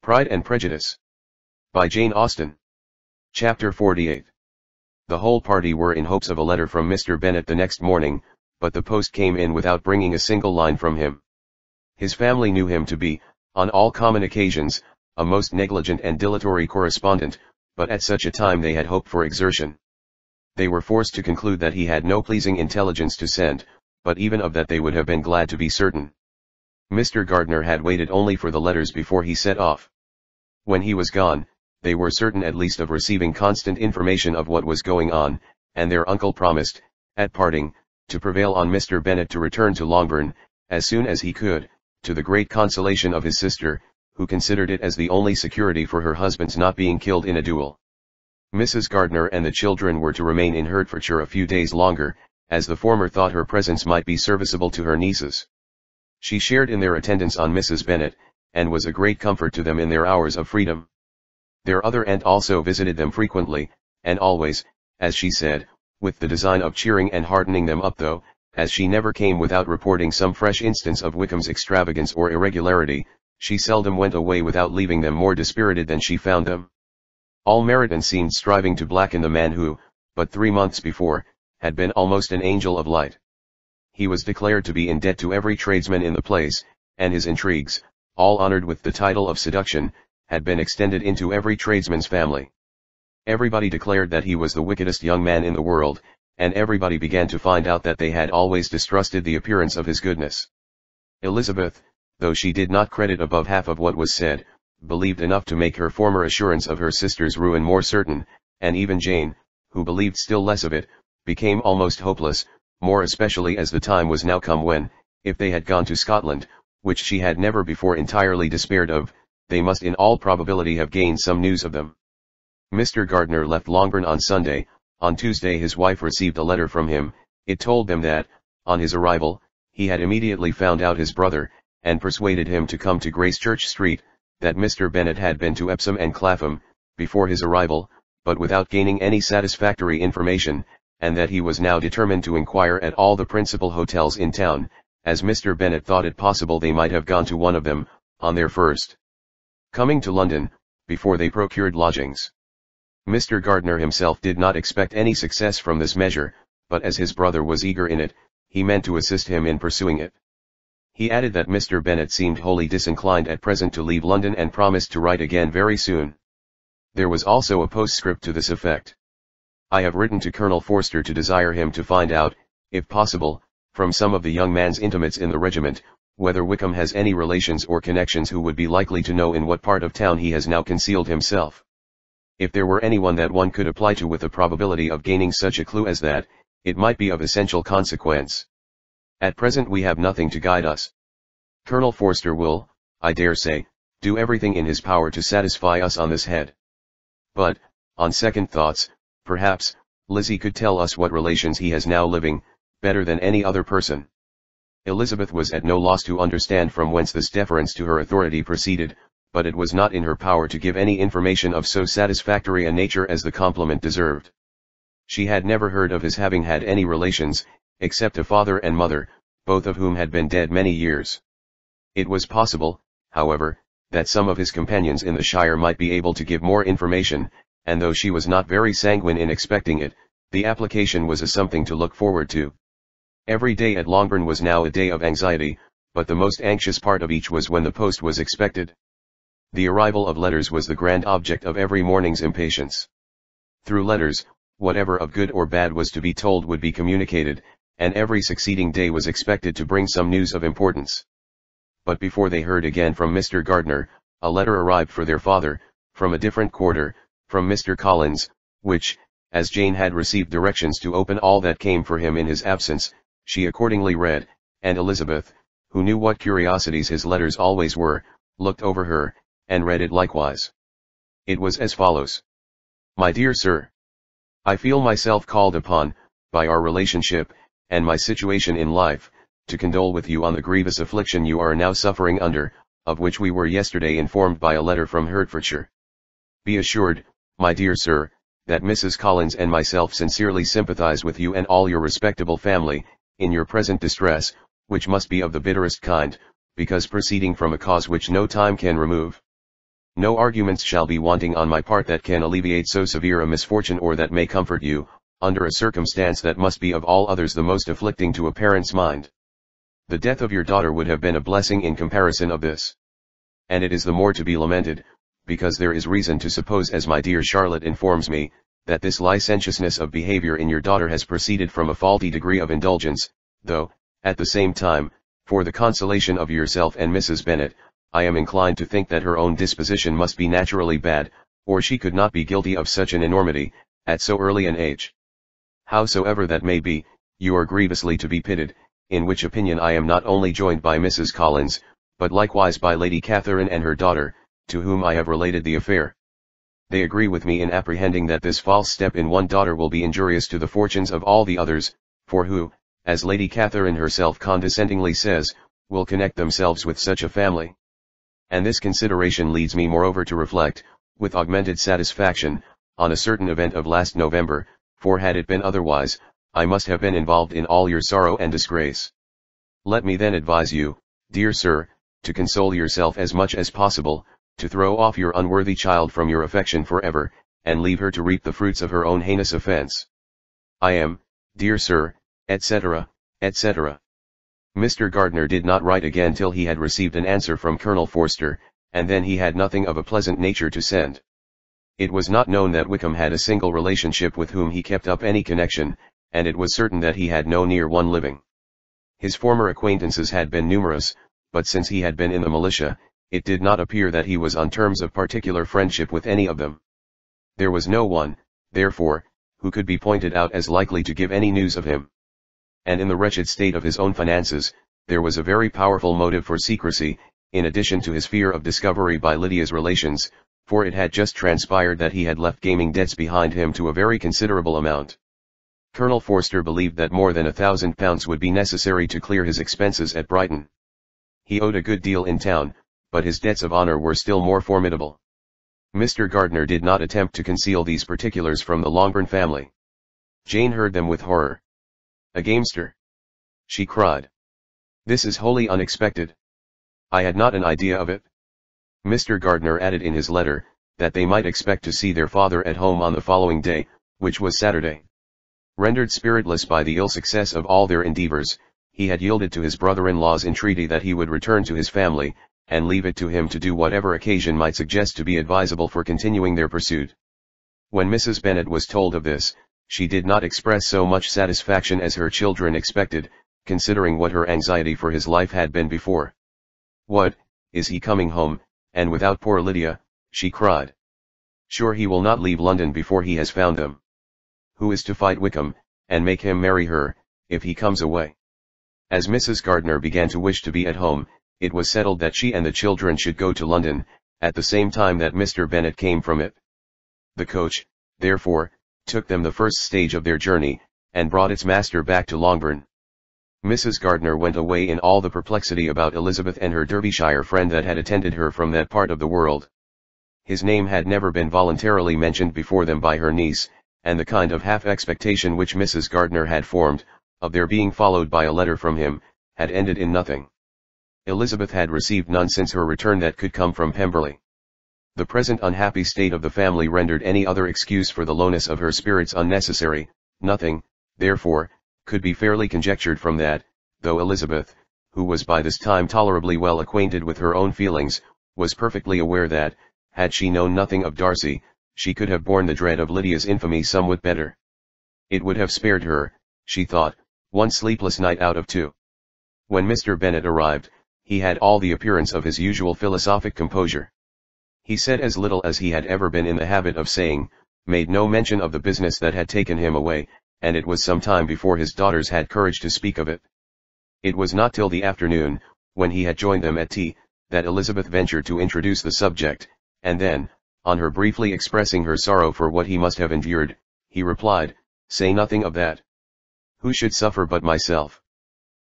Pride and Prejudice. By Jane Austen. Chapter 48. The whole party were in hopes of a letter from Mr. Bennet the next morning, but the post came in without bringing a single line from him. His family knew him to be, on all common occasions, a most negligent and dilatory correspondent, but at such a time they had hoped for exertion. They were forced to conclude that he had no pleasing intelligence to send, but even of that they would have been glad to be certain. Mr. Gardiner had waited only for the letters before he set off. When he was gone, they were certain at least of receiving constant information of what was going on, and their uncle promised, at parting, to prevail on Mr. Bennet to return to Longbourn, as soon as he could, to the great consolation of his sister, who considered it as the only security for her husband's not being killed in a duel. Mrs. Gardiner and the children were to remain in Hertfordshire a few days longer, as the former thought her presence might be serviceable to her nieces. She shared in their attendance on Mrs. Bennet, and was a great comfort to them in their hours of freedom. Their other aunt also visited them frequently, and always, as she said, with the design of cheering and heartening them up, though, as she never came without reporting some fresh instance of Wickham's extravagance or irregularity, she seldom went away without leaving them more dispirited than she found them. All Meryton seemed striving to blacken the man who, but 3 months before, had been almost an angel of light. He was declared to be in debt to every tradesman in the place, and his intrigues, all honored with the title of seduction, had been extended into every tradesman's family. Everybody declared that he was the wickedest young man in the world, and everybody began to find out that they had always distrusted the appearance of his goodness. Elizabeth, though she did not credit above half of what was said, believed enough to make her former assurance of her sister's ruin more certain, and even Jane, who believed still less of it, became almost hopeless, more especially as the time was now come when, if they had gone to Scotland, which she had never before entirely despaired of, they must in all probability have gained some news of them. Mr. Gardiner left Longbourn on Sunday. On Tuesday his wife received a letter from him. It told them that, on his arrival, he had immediately found out his brother, and persuaded him to come to Gracechurch Street, that Mr. Bennet had been to Epsom and Clapham, before his arrival, but without gaining any satisfactory information, and that he was now determined to inquire at all the principal hotels in town, as Mr. Bennet thought it possible they might have gone to one of them, on their first coming to London, before they procured lodgings. Mr. Gardiner himself did not expect any success from this measure, but as his brother was eager in it, he meant to assist him in pursuing it. He added that Mr. Bennet seemed wholly disinclined at present to leave London and promised to write again very soon. There was also a postscript to this effect. I have written to Colonel Forster to desire him to find out, if possible, from some of the young man's intimates in the regiment, whether Wickham has any relations or connections who would be likely to know in what part of town he has now concealed himself. If there were anyone that one could apply to with a probability of gaining such a clue as that, it might be of essential consequence. At present we have nothing to guide us. Colonel Forster will, I dare say, do everything in his power to satisfy us on this head. But, on second thoughts, perhaps, Lizzie could tell us what relations he has now living, better than any other person. Elizabeth was at no loss to understand from whence this deference to her authority proceeded, but it was not in her power to give any information of so satisfactory a nature as the compliment deserved. She had never heard of his having had any relations, except a father and mother, both of whom had been dead many years. It was possible, however, that some of his companions in the shire might be able to give more information, and though she was not very sanguine in expecting it, the application was a something to look forward to. Every day at Longbourn was now a day of anxiety, but the most anxious part of each was when the post was expected. The arrival of letters was the grand object of every morning's impatience. Through letters, whatever of good or bad was to be told would be communicated, and every succeeding day was expected to bring some news of importance. But before they heard again from Mr. Gardiner, a letter arrived for their father, from a different quarter, from Mr. Collins, which, as Jane had received directions to open all that came for him in his absence, she accordingly read, and Elizabeth, who knew what curiosities his letters always were, looked over her, and read it likewise. It was as follows. My dear sir, I feel myself called upon, by our relationship, and my situation in life, to condole with you on the grievous affliction you are now suffering under, of which we were yesterday informed by a letter from Hertfordshire. Be assured, my dear sir, that Mrs. Collins and myself sincerely sympathize with you and all your respectable family, in your present distress, which must be of the bitterest kind, because proceeding from a cause which no time can remove. No arguments shall be wanting on my part that can alleviate so severe a misfortune or that may comfort you, under a circumstance that must be of all others the most afflicting to a parent's mind. The death of your daughter would have been a blessing in comparison of this. And it is the more to be lamented, because there is reason to suppose, as my dear Charlotte informs me, that this licentiousness of behavior in your daughter has proceeded from a faulty degree of indulgence, though, at the same time, for the consolation of yourself and Mrs. Bennet, I am inclined to think that her own disposition must be naturally bad, or she could not be guilty of such an enormity, at so early an age. Howsoever that may be, you are grievously to be pitied, in which opinion I am not only joined by Mrs. Collins, but likewise by Lady Catherine and her daughter, to whom I have related the affair. They agree with me in apprehending that this false step in one daughter will be injurious to the fortunes of all the others, for who, as Lady Catherine herself condescendingly says, will connect themselves with such a family. And this consideration leads me moreover to reflect, with augmented satisfaction, on a certain event of last November, for had it been otherwise, I must have been involved in all your sorrow and disgrace. Let me then advise you, dear sir, to console yourself as much as possible, to throw off your unworthy child from your affection forever, and leave her to reap the fruits of her own heinous offense. I am, dear sir, etc., etc. Mr. Gardiner did not write again till he had received an answer from Colonel Forster, and then he had nothing of a pleasant nature to send. It was not known that Wickham had a single relationship with whom he kept up any connection, and it was certain that he had no near one living. His former acquaintances had been numerous, but since he had been in the militia, it did not appear that he was on terms of particular friendship with any of them. There was no one, therefore, who could be pointed out as likely to give any news of him. And in the wretched state of his own finances, there was a very powerful motive for secrecy, in addition to his fear of discovery by Lydia's relations, for it had just transpired that he had left gaming debts behind him to a very considerable amount. Colonel Forster believed that more than £1,000 would be necessary to clear his expenses at Brighton. He owed a good deal in town, but his debts of honor were still more formidable. Mr. Gardiner did not attempt to conceal these particulars from the Longbourn family. Jane heard them with horror. "A gamester!" she cried. "This is wholly unexpected. I had not an idea of it." Mr. Gardiner added in his letter, that they might expect to see their father at home on the following day, which was Saturday. Rendered spiritless by the ill success of all their endeavors, he had yielded to his brother-in-law's entreaty that he would return to his family, and leave it to him to do whatever occasion might suggest to be advisable for continuing their pursuit. When Mrs. Bennet was told of this, she did not express so much satisfaction as her children expected, considering what her anxiety for his life had been before. "What, is he coming home, and without poor Lydia?" she cried. "Sure he will not leave London before he has found them. Who is to fight Wickham, and make him marry her, if he comes away?" As Mrs. Gardiner began to wish to be at home, it was settled that she and the children should go to London, at the same time that Mr. Bennet came from it. The coach, therefore, took them the first stage of their journey, and brought its master back to Longbourn. Mrs. Gardiner went away in all the perplexity about Elizabeth and her Derbyshire friend that had attended her from that part of the world. His name had never been voluntarily mentioned before them by her niece, and the kind of half-expectation which Mrs. Gardiner had formed, of their being followed by a letter from him, had ended in nothing. Elizabeth had received none since her return that could come from Pemberley. The present unhappy state of the family rendered any other excuse for the lowness of her spirits unnecessary. Nothing, therefore, could be fairly conjectured from that, though Elizabeth, who was by this time tolerably well acquainted with her own feelings, was perfectly aware that, had she known nothing of Darcy, she could have borne the dread of Lydia's infamy somewhat better. It would have spared her, she thought, one sleepless night out of two. When Mr. Bennet arrived, he had all the appearance of his usual philosophic composure. He said as little as he had ever been in the habit of saying, made no mention of the business that had taken him away, and it was some time before his daughters had courage to speak of it. It was not till the afternoon, when he had joined them at tea, that Elizabeth ventured to introduce the subject, and then, on her briefly expressing her sorrow for what he must have endured, he replied, "Say nothing of that. Who should suffer but myself?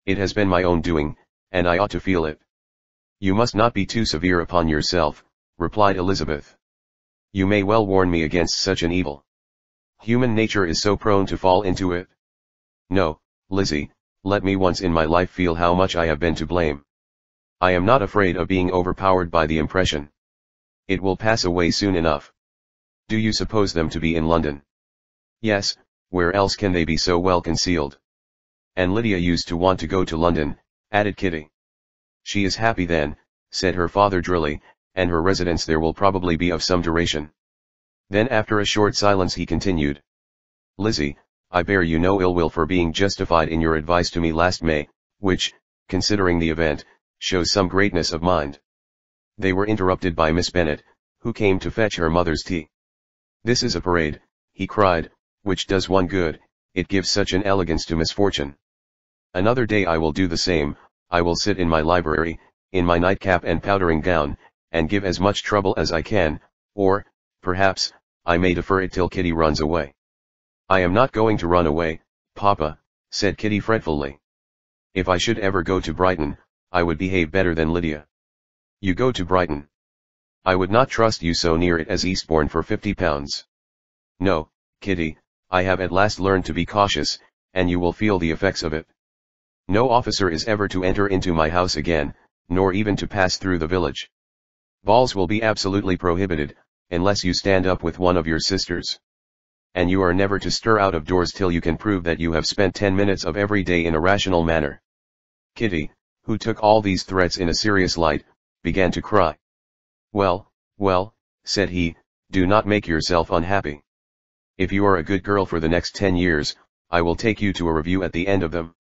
It has been my own doing, and I ought to feel it." "You must not be too severe upon yourself," replied Elizabeth. "You may well warn me against such an evil. Human nature is so prone to fall into it. No, Lizzie, let me once in my life feel how much I have been to blame. I am not afraid of being overpowered by the impression. It will pass away soon enough. Do you suppose them to be in London? Yes, where else can they be so well concealed? And Lydia used to want to go to London, added Kitty. She is happy then, said her father drily, and her residence there will probably be of some duration. Then after a short silence he continued. Lizzie, I bear you no ill will for being justified in your advice to me last May, which, considering the event, shows some greatness of mind. They were interrupted by Miss Bennet, who came to fetch her mother's tea. This is a parade, he cried, which does one good, it gives such an elegance to misfortune. Another day I will do the same, I will sit in my library, in my nightcap and powdering gown, and give as much trouble as I can, or, perhaps, I may defer it till Kitty runs away. I am not going to run away, Papa, said Kitty fretfully. If I should ever go to Brighton, I would behave better than Lydia. You go to Brighton? I would not trust you so near it as Eastbourne for £50. No, Kitty, I have at last learned to be cautious, and you will feel the effects of it. No officer is ever to enter into my house again, nor even to pass through the village. Balls will be absolutely prohibited, unless you stand up with one of your sisters. And you are never to stir out of doors till you can prove that you have spent 10 minutes of every day in a rational manner. Kitty, who took all these threats in a serious light, began to cry. Well, well, said he, do not make yourself unhappy. If you are a good girl for the next 10 years, I will take you to a review at the end of them.